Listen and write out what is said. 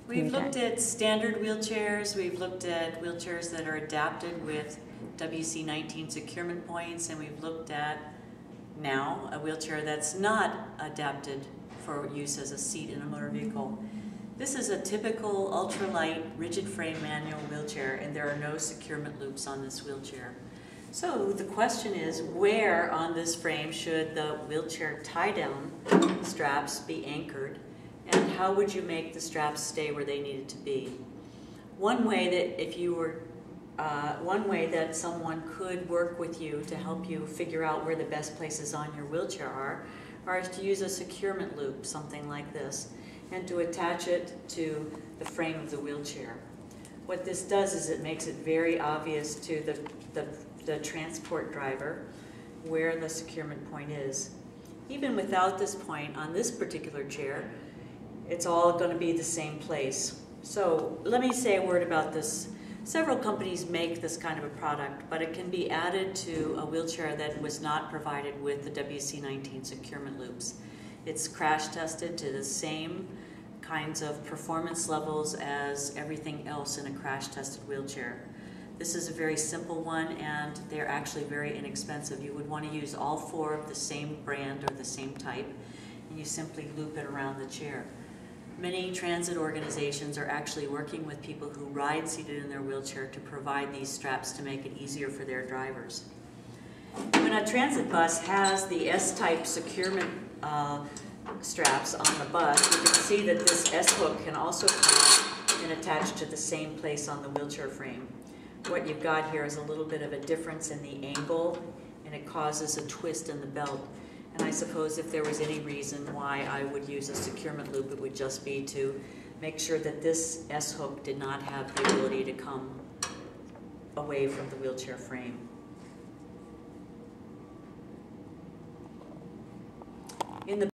We've looked at standard wheelchairs, we've looked at wheelchairs that are adapted with WC19 securement points, and we've looked at now a wheelchair that's not adapted for use as a seat in a motor vehicle. This is a typical ultralight rigid frame manual wheelchair, and there are no securement loops on this wheelchair. So the question is, where on this frame should the wheelchair tie-down straps be anchored, and how would you make the straps stay where they needed to be? One way that someone could work with you to help you figure out where the best places on your wheelchair are to use a securement loop, something like this, and to attach it to the frame of the wheelchair. What this does is it makes it very obvious to the transport driver where the securement point is. Even without this point on this particular chair, it's all going to be the same place. So let me say a word about this. Several companies make this kind of a product, but it can be added to a wheelchair that was not provided with the WC19 securement loops. It's crash tested to the same kinds of performance levels as everything else in a crash tested wheelchair. This is a very simple one, and they're actually very inexpensive. You would want to use all four of the same brand or the same type, and you simply loop it around the chair. Many transit organizations are actually working with people who ride seated in their wheelchair to provide these straps to make it easier for their drivers. When a transit bus has the S-type securement straps on the bus, you can see that this S-hook can also come and attach to the same place on the wheelchair frame. What you've got here is a little bit of a difference in the angle, and it causes a twist in the belt. And I suppose if there was any reason why I would use a securement loop, it would just be to make sure that this S-hook did not have the ability to come away from the wheelchair frame. In the